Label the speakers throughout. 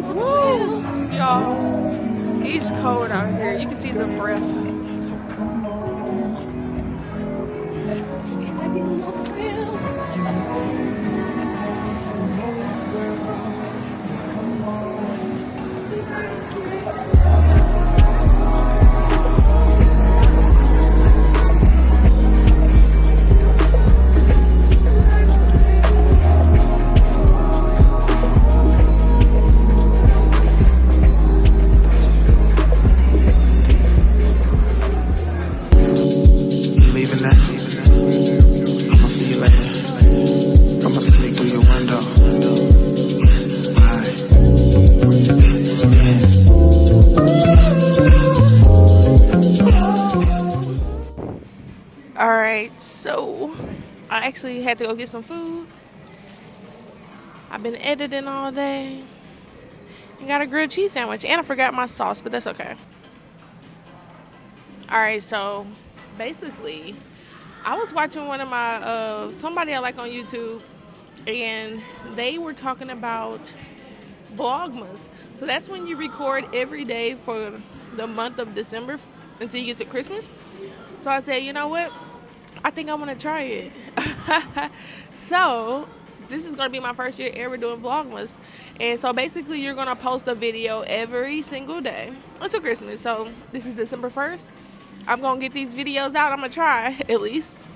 Speaker 1: Woo! Y'all, it's cold out here. You can see the breath. Alright, so I actually had to go get some food. I've been editing all day. I got a grilled cheese sandwich and I forgot my sauce, but that's okay. Alright, so basically I was watching one of my somebody I like on YouTube, and they were talking about Vlogmas. So that's when you record every day for the month of December until you get to Christmas. So I said, you know what? I think I want to try it. So this is going to be my first year ever doing Vlogmas. And so basically you're going to post a video every single day until Christmas. So this is December 1st. I'm going to get these videos out. I'm going to try at least.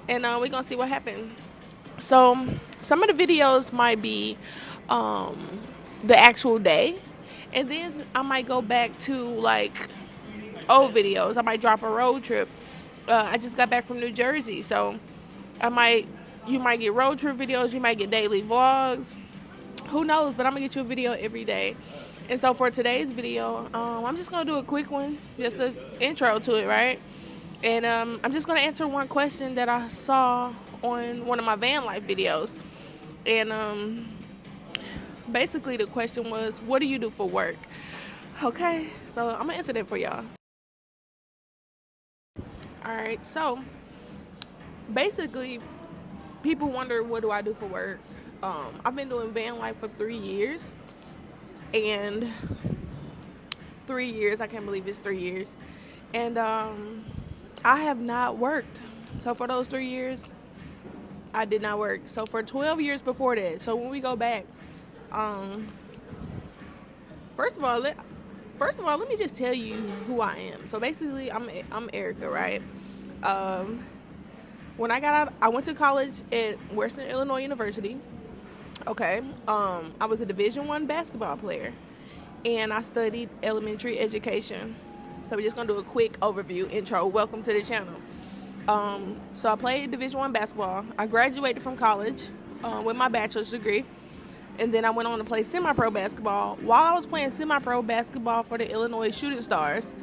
Speaker 1: And we're going to see what happens. So some of the videos might be the actual day. And then I might go back to like old videos. I might drop a road trip. I just got back from New Jersey, so you might get road trip videos, you might get daily vlogs, who knows, but I'm gonna get you a video every day. And so for today's video, I'm just gonna do a quick one, just an intro to it, right? And I'm just gonna answer one question that I saw on one of my van life videos. And basically the question was, what do you do for work? Okay, so I'm gonna answer that for y'all. Alright, so basically people wonder, what do I do for work? I've been doing van life for 3 years, and 3 years, I can't believe it's 3 years, and I have not worked. So for those 3 years I did not work. So for 12 years before that, so when we go back, first of all, let me just tell you who I am. So basically, I'm Erica, right? When I got out, I went to college at Western Illinois University. Okay. I was a Division I basketball player, and I studied elementary education. So we're just gonna do a quick overview intro. Welcome to the channel. So I played Division I basketball. I graduated from college with my bachelor's degree. And then I went on to play semi-pro basketball. While I was playing semi-pro basketball for the Illinois Shooting Stars,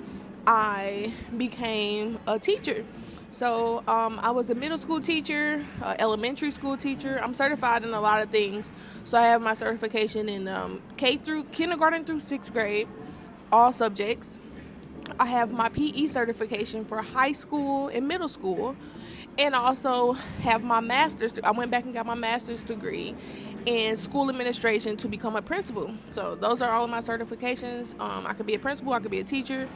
Speaker 1: I became a teacher. So I was a middle school teacher, elementary school teacher. I'm certified in a lot of things. So I have my certification in kindergarten through 6th grade, all subjects. I have my PE certification for high school and middle school. And I also have my master's. I went back and got my master's degree in school administration to become a principal. So those are all of my certifications. I could be a principal, I could be a teacher,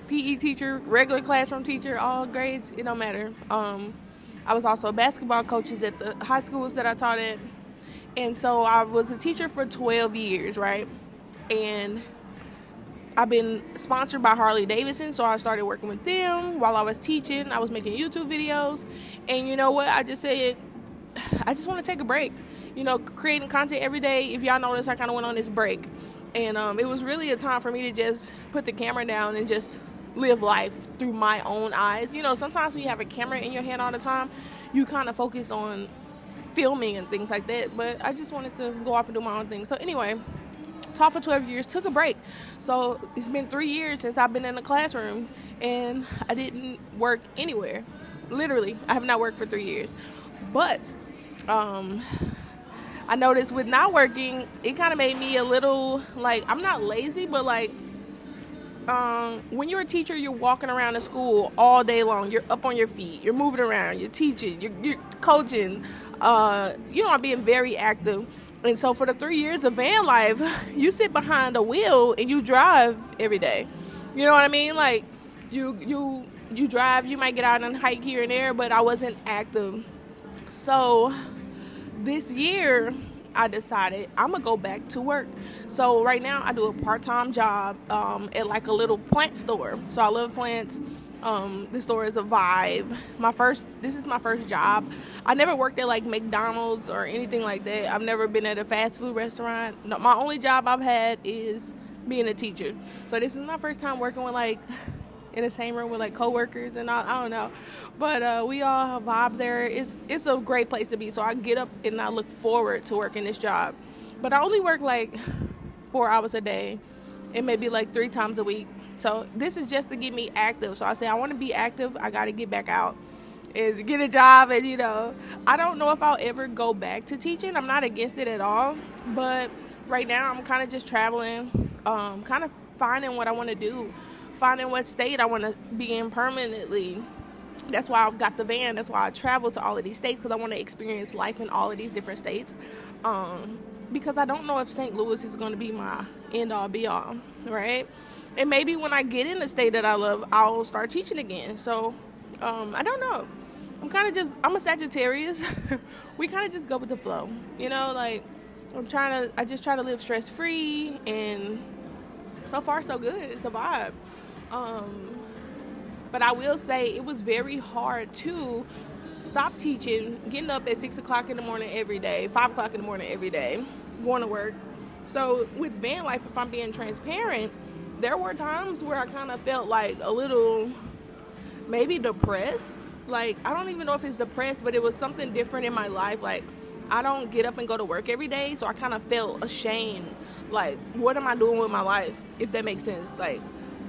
Speaker 1: PE teacher, regular classroom teacher, all grades, it don't matter. I was also a basketball coach at the high schools that I taught at. And so I was a teacher for 12 years, right? And I've been sponsored by Harley Davidson, so I started working with them while I was teaching. I was making YouTube videos. And you know what? I just said, I just want to take a break. You know, creating content every day. If y'all notice, I kind of went on this break. And it was really a time for me to just put the camera down and just live life through my own eyes. You know, sometimes when you have a camera in your hand all the time, you kind of focus on filming and things like that. But I just wanted to go off and do my own thing. So anyway, taught for 12 years, took a break. So it's been 3 years since I've been in the classroom, and I didn't work anywhere. Literally, I have not worked for 3 years. But I noticed with not working, it kind of made me a little, like, I'm not lazy, but like, when you're a teacher, you're walking around the school all day long. You're up on your feet. You're moving around. You're teaching. You're coaching. You know, being very active. And so for the 3 years of van life, you sit behind a wheel and you drive every day. You know what I mean? Like you drive, you might get out and hike here and there, but I wasn't active. So this year I decided I'm gonna go back to work. So right now I do a part-time job at like a little plant store. So I love plants. The store is a vibe. This is my first job. I never worked at like McDonald's or anything like that. I've never been at a fast food restaurant. No, my only job I've had is being a teacher. So this is my first time working with like in the same room with like coworkers, and I don't know, but we all vibe there. It's a great place to be. So I get up and I look forward to working this job, but I only work like 4 hours a day and maybe like 3 times a week. So this is just to get me active. So I say I want to be active. I got to get back out and get a job, and I don't know if I'll ever go back to teaching. I'm not against it at all, but right now I'm kind of just traveling, kind of finding what I want to do, finding what state I want to be in permanently. That's why I've got the van. That's why I travel to all of these states, because I want to experience life in all of these different states. Because I don't know if St. Louis is going to be my end-all, be-all, right? And maybe when I get in the state that I love, I'll start teaching again. So I don't know. I'm a Sagittarius. We kind of just go with the flow. Like I just try to live stress-free, and so far so good. It's a vibe. But I will say it was very hard to stop teaching, getting up at 6 o'clock in the morning every day, 5 o'clock in the morning every day, going to work. So with van life, if I'm being transparent, there were times where I kind of felt like a little maybe depressed. Like, I don't even know if it's depressed, but it was something different in my life. Like, I don't get up and go to work every day, so I kind of felt ashamed. Like, what am I doing with my life, if that makes sense? Like,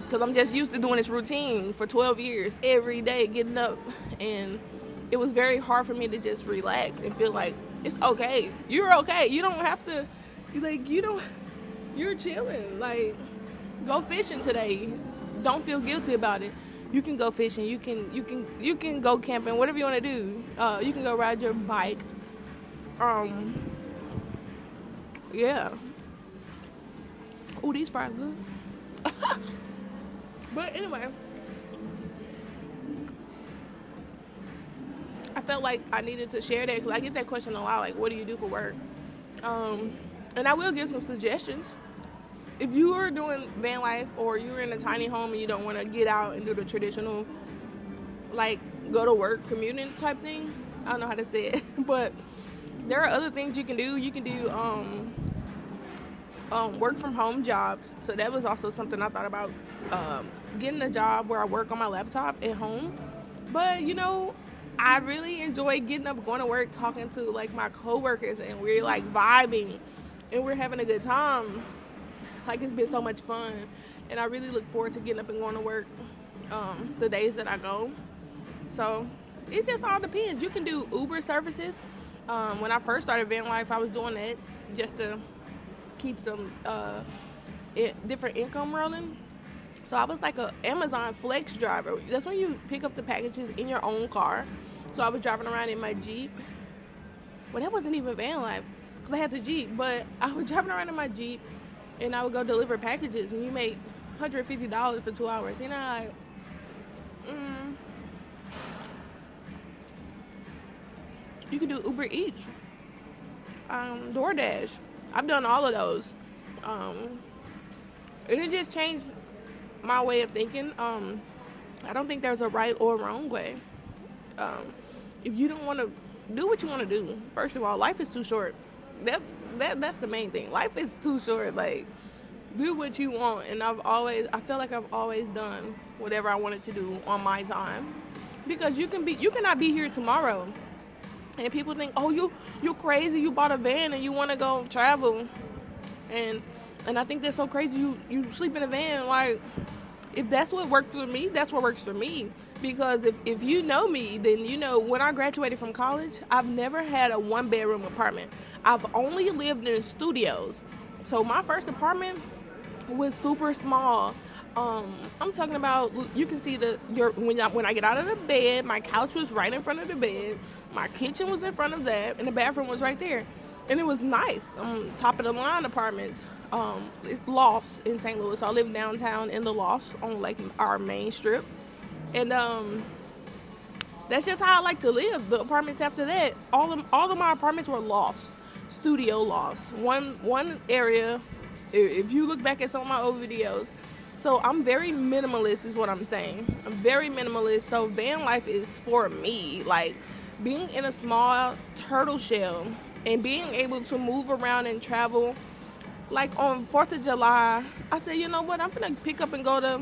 Speaker 1: because I'm just used to doing this routine for 12 years, every day getting up. And it was very hard for me to just relax and feel like it's okay. You're okay. You don't have to, like, you're chilling. Like, go fishing today. Don't feel guilty about it. You can go fishing. You can go camping, whatever you want to do. You can go ride your bike. Yeah. Oh, these fries good. But anyway, I felt like I needed to share that because I get that question a lot, like, what do you do for work? And I will give some suggestions. If you are doing van life or you're in a tiny home and you don't want to get out and do the traditional, like, go to work commuting type thing, I don't know how to say it, but there are other things you can do. You can do work from home jobs. So that was also something I thought about, getting a job where I work on my laptop at home. But I really enjoy getting up, going to work, talking to like my coworkers, and we're like vibing and we're having a good time. Like, it's been so much fun, and I really look forward to getting up and going to work the days that I go. So it just all depends. You can do Uber services. When I first started van life, I was doing that just to keep some different income rolling. So I was like a Amazon Flex driver. That's when you pick up the packages in your own car. So I was driving around in my Jeep. Well, that wasn't even van life because I had the Jeep, but I was driving around in my Jeep, and I would go deliver packages, and you make $150 for 2 hours. Like, you can do Uber Eats, DoorDash. I've done all of those. And it just changed my way of thinking. I don't think there's a right or wrong way. If you don't want to do what you want to do, first of all, life is too short. That's the main thing. Life is too short. Like, do what you want. And I feel like I've always done whatever I wanted to do on my time, because you cannot be here tomorrow. And people think, oh, you're crazy. You bought a van and you want to go travel. And I think that's so crazy. You sleep in a van. Like, if that's what works for me, that's what works for me. Because if you know me, then you know when I graduated from college, I've never had a 1-bedroom apartment. I've only lived in studios. So my first apartment was super small. I'm talking about, you can see when I get out of the bed, my couch was right in front of the bed, my kitchen was in front of that, and the bathroom was right there. and it was nice. Top of the line apartments. It's lofts in St. Louis. So I live downtown in the lofts on like our main strip, and that's just how I like to live. The apartments after that, all of my apartments were lofts, studio lofts. One area. If you look back at some of my old videos, so I'm very minimalist, is what I'm saying. I'm very minimalist. So van life is for me. Like being in a small turtle shell and being able to move around and travel. Like on 4th of July, I said, you know what? I'm gonna pick up and go to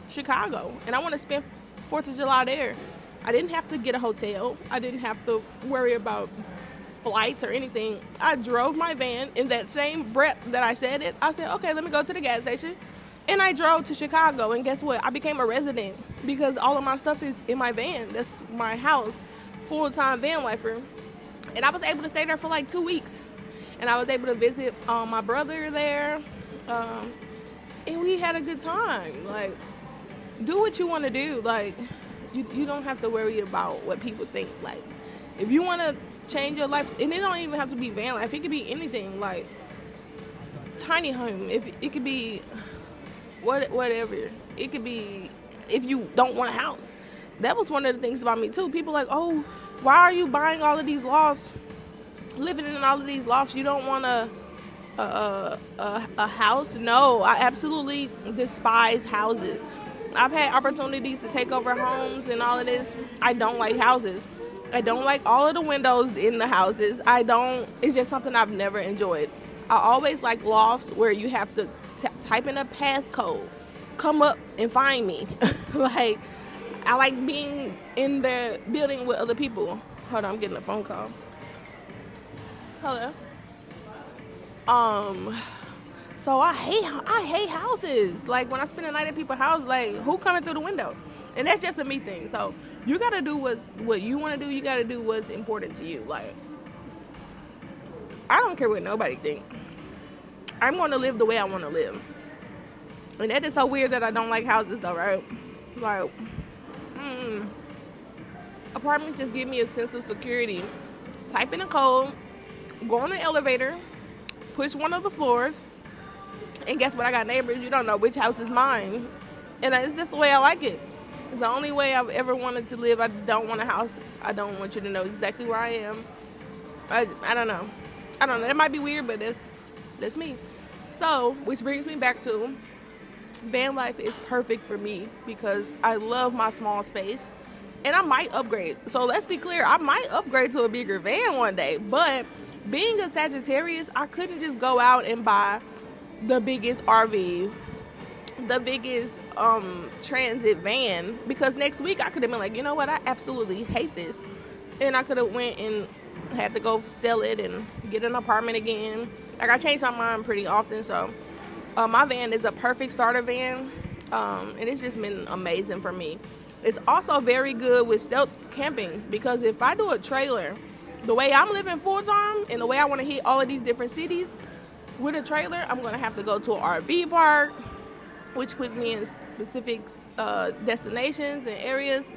Speaker 1: Chicago, and I want to spend 4th of July there. I didn't have to get a hotel. I didn't have to worry about flights or anything. I drove my van in that same breath that I said it. I said, okay, let me go to the gas station. And I drove to Chicago, and guess what? I became a resident because all of my stuff is in my van. That's my house, full-time van lifer. And I was able to stay there for like 2 weeks. And I was able to visit my brother there. And we had a good time. Like, do what you want to do. Like, you don't have to worry about what people think. Like, if you want to change your life, and it don't even have to be van life. It could be anything. Like, tiny home. If it could be whatever. It could be if you don't want a house. That was one of the things about me too. People like, oh, why are you buying all of these lofts, living in all of these lofts? You don't want a house? No, I absolutely despise houses. I've had opportunities to take over homes and all of this. I don't like houses. I don't like all of the windows in the houses. It's just something I've never enjoyed. I always like lofts where you have to type in a passcode, come up and find me. Like, I like being in the building with other people. Hold on, I'm getting a phone call. Hello. So I hate houses. Like, when I spend the night at people's house, like, who coming through the window? And that's just a me thing. So you gotta do what you want to do. You gotta do what's important to you. Like, I don't care what nobody think. I'm going to live the way I want to live. And that is so weird that I don't like houses though, right? Like, apartments just give me a sense of security. Type in a code, go on the elevator, push one of the floors, and guess what? I got neighbors. You don't know which house is mine. And it's just the way I like it. It's the only way I've ever wanted to live. I don't want a house. I don't want you to know exactly where I am. I don't know. It might be weird, but that's me. So, which brings me back to van life is perfect for me because I love my small space, and I might upgrade. So let's be clear, I might upgrade to a bigger van one day, but being a Sagittarius, I couldn't just go out and buy the biggest RV, the biggest transit van, because next week I could have been like, you know what, I absolutely hate this, and I could have went and had to go sell it and get an apartment again. Like, I change my mind pretty often, so my van is a perfect starter van, and it's just been amazing for me. It's also very good with stealth camping, because if I do a trailer, the way I'm living full-time and the way I want to hit all of these different cities, with a trailer, I'm going to have to go to an RV park, which puts me in specific destinations and areas.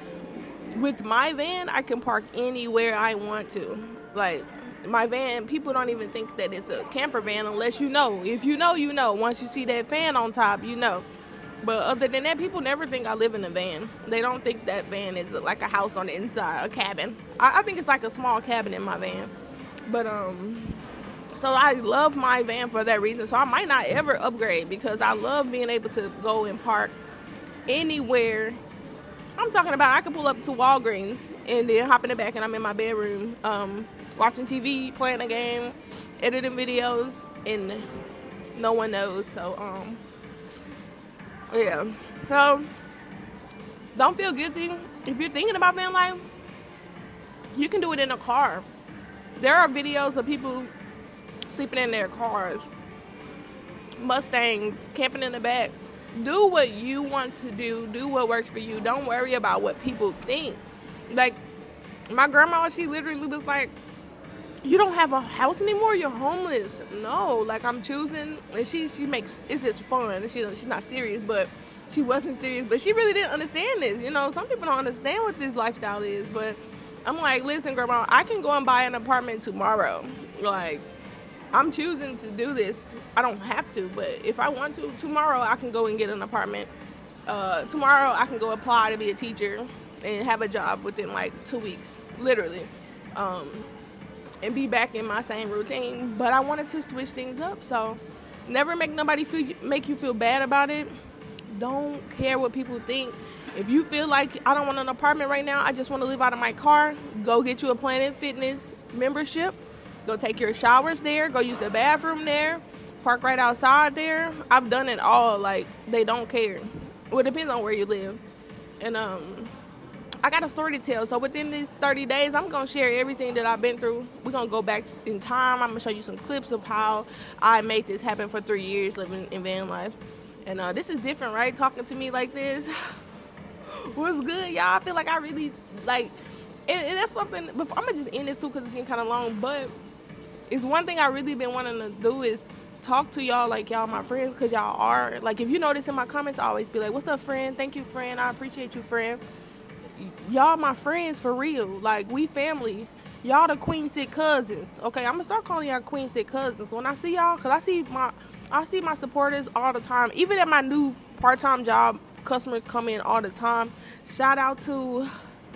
Speaker 1: With my van, I can park anywhere I want to. Like, my van, people don't even think that it's a camper van unless you know. If you know, you know. Once you see that fan on top, you know. But other than that, people never think I live in a van. They don't think that van is like a house on the inside, a cabin. I think it's like a small cabin in my van. But, so I love my van for that reason. So I might not ever upgrade because I love being able to go and park anywhere. I'm talking about I can pull up to Walgreens and then hop in the back and I'm in my bedroom, watching TV, playing a game, editing videos, and no one knows. So, yeah. So, don't feel guilty. If you're thinking about van life, you can do it in a car. There are videos of people sleeping in their cars, Mustangs, camping in the back. Do what you want to do. Do what works for you. Don't worry about what people think. Like, my grandma, she literally was like, you don't have a house anymore? You're homeless. No, like, I'm choosing. And she makes, it's just fun. And she's not serious, but she wasn't serious. But she really didn't understand this. You know, some people don't understand what this lifestyle is. But I'm like, listen, grandma, I can go and buy an apartment tomorrow. Like, I'm choosing to do this. I don't have to, but if I want to, tomorrow I can go and get an apartment. Tomorrow I can go apply to be a teacher and have a job within like 2 weeks, literally, and be back in my same routine. But I wanted to switch things up, so never make nobody make you feel bad about it. Don't care what people think. If you feel like I don't want an apartment right now, I just want to live out of my car, go get you a Planet Fitness membership. Go take your showers there. Go use the bathroom there. Park right outside there. I've done it all. Like, they don't care. Well, it depends on where you live. And I got a story to tell. So within these 30 days, I'm going to share everything that I've been through. We're going to go back in time. I'm going to show you some clips of how I made this happen for 3 years living in van life. And this is different, right? Talking to me like this. What's good, y'all? I feel like I really, like, and that's something, I'm going to just end this too because it's getting kind of long, but it's one thing I really been wanting to do is talk to y'all like y'all my friends, because y'all are. Like, if you notice in my comments, I always be like, what's up, friend? Thank you, friend. I appreciate you, friend. Y'all my friends for real. Like, we family. Y'all the QueenSit cousins. Okay, I'm going to start calling y'all QueenSit cousins. When I see y'all, because I see my supporters all the time. Even at my new part-time job, customers come in all the time. Shout out to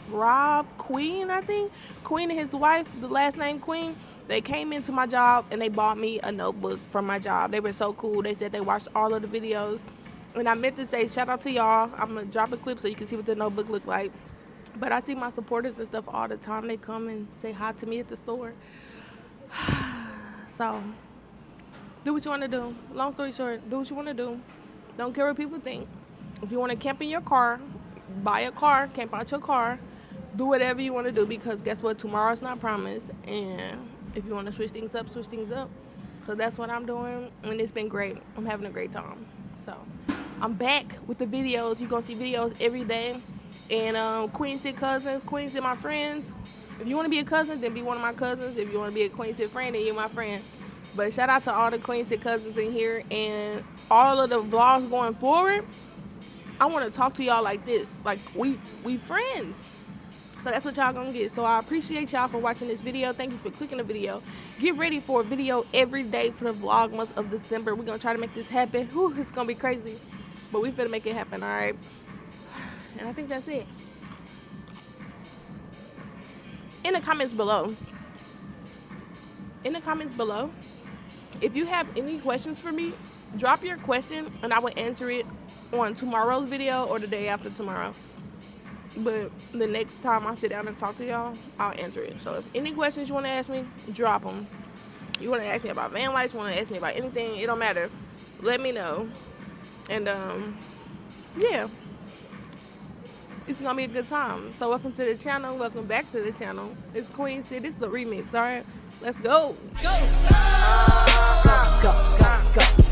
Speaker 1: Rob Queen, I think. Queen and his wife, the last name Queen. They came into my job and they bought me a notebook from my job. They were so cool. They said they watched all of the videos. And I meant to say shout out to y'all. I'm going to drop a clip so you can see what the notebook looked like. But I see my supporters and stuff all the time. They come and say hi to me at the store. So, do what you want to do. Long story short, do what you want to do. Don't care what people think. If you want to camp in your car, buy a car, camp out your car. Do whatever you want to do, because guess what? Tomorrow's not promised. And if you want to switch things up, switch things up. So that's what I'm doing, and it's been great. I'm having a great time. So I'm back with the videos. You're going to see videos every day. And QueenSit cousins, QueenSit my friends. If you want to be a cousin, then be one of my cousins. If you want to be a QueenSit friend, then you're my friend. But shout out to all the QueenSit cousins in here, and all of the vlogs going forward. I want to talk to y'all like this. Like, we friends. So that's what y'all gonna get. So I appreciate y'all for watching this video. Thank you for clicking the video. Get ready for a video every day for the Vlogmas of December. We're gonna try to make this happen. Whew, it's gonna be crazy, but we finna make it happen, all right? And I think that's it. In the comments below, if you have any questions for me, drop your question and I will answer it on tomorrow's video or the day after tomorrow. But the next time I sit down and talk to y'all, I'll answer it. So if any questions you want to ask me, drop them. You want to ask me about van life, you want to ask me about anything, it don't matter. Let me know. And, yeah. It's going to be a good time. So welcome to the channel. Welcome back to the channel. It's QueenSit. It's the remix, all right? Let's go. Go. Go. Go. Go. Go.